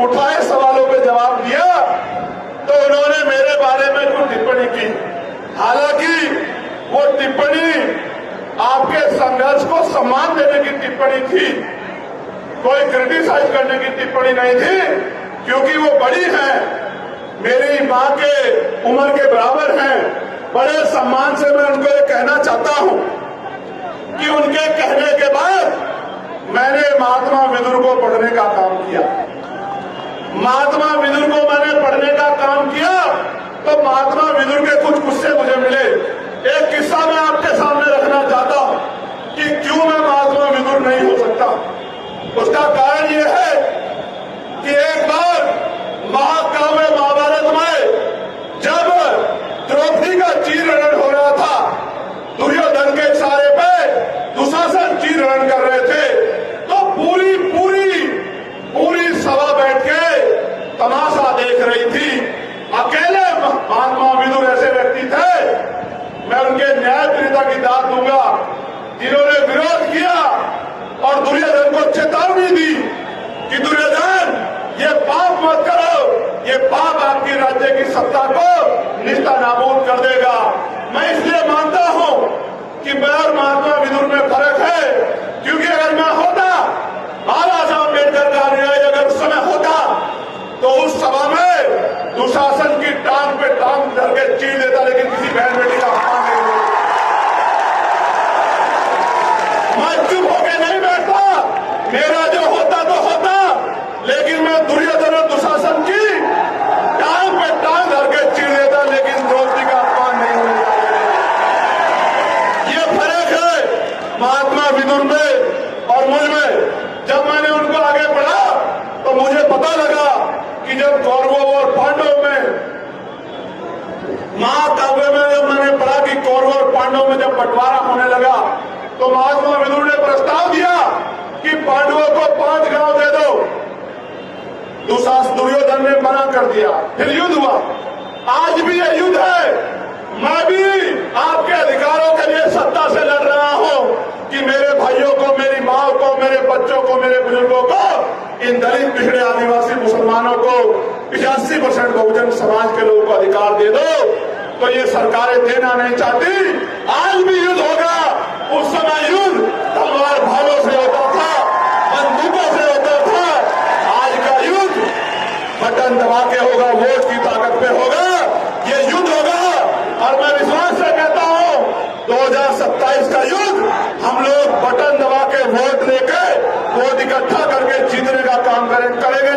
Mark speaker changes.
Speaker 1: उठाए सवालों पे जवाब दिया तो उन्होंने मेरे बारे में कुछ टिप्पणी की। हालांकि वो टिप्पणी आपके संघर्ष को सम्मान देने की टिप्पणी थी, कोई क्रिटिसाइज करने की टिप्पणी नहीं थी, क्योंकि वो बड़ी हैं, मेरी मां के उम्र के बराबर हैं। बड़े सम्मान से मैं उनको ये कहना चाहता हूं कि उनके कहने के बाद मैंने महात्मा विदुर को पढ़ने का काम किया। महात्मा विदुर को मैंने पढ़ने का काम किया तो महात्मा विदुर के कुछ गुस्से मुझे मिले। एक किस्सा मैं आपके सामने रखना चाहता हूं कि क्यों मैं महात्मा विदुर नहीं हो सकता। उसका कारण यह है कि एक बार महाकाव्य महाभारत में जब द्रौपदी का चीरहरण हो रहा था, दुर्योधन के इशारे पे दुशासन चीरहरण कर रहे थे, तो पूरी पूरी पूरी सभा बैठ के तमाशा देख रही थी। अकेले महात्मा विदुर ऐसे व्यक्ति थे, मैं उनके न्यायप्रियता की दाद दूंगा, जिन्होंने विरोध किया और दुर्योधन को चेतावनी दी कि दुर्योधन ये पाप मत करो, ये पाप आपकी राज्य की सत्ता को निस्ता नाबूद कर देगा। मैं इसलिए मानता हूं कि मैं और महात्मा विदुर में फर्क है, क्योंकि अगर मैं होता, बाबा साहब अम्बेडकर का अनुयायी अगर उस समय होता तो उस सभा में दुशासन की टांग पे टांग धर के चीर देता, लेकिन किसी बहन बेटी का अपमान नहीं होता। मैं चुप होकर नहीं बैठता, मेरा जो होता तो होता, लेकिन मैं दुर्योधन और दुशासन की टांग पे टांग धर के चीर देता, लेकिन द्रौपदी का अपमान नहीं होता। ये फर्क है महात्मा विदुर में और मुझ में। जब मैंने उनको आगे पढ़ा तो मुझे पता लगा कि जब कौरवों और पांडवों में, महाकाव्य में जब मैंने पढ़ा कि कौरवों और पांडवों में जब बंटवारा होने लगा तो महात्मा विदुर ने प्रस्ताव दिया कि पांडवों को 5 गांव दे दो। दुर्योधन ने मना कर दिया, फिर युद्ध हुआ। आज भी यह युद्ध है। मैं भी आपके अधिकारों के लिए सत्ता से लड़ रहा हूं कि मेरे भाइयों को, मेरी मां को, मेरे बच्चों को, मेरे बुजुर्गों को, इन दलित पिछड़े आदिवासी मुसलमानों को 85% बहुजन समाज के लोगों को अधिकार दे दो। तो ये सरकारें देना नहीं चाहती। आज भी युद्ध होगा। उस समय युद्ध तलवार भालों से होता था, बंदूकों से होता था। आज का युद्ध बटन दबा के होगा, वोट की ताकत पे होगा। ये युद्ध होगा और मैं विश्वास से कहता हूं 2027 का युद्ध हम लोग बटन दबा के वोट लेके, वोट इकट्ठा करके जीतने का काम करेंगे।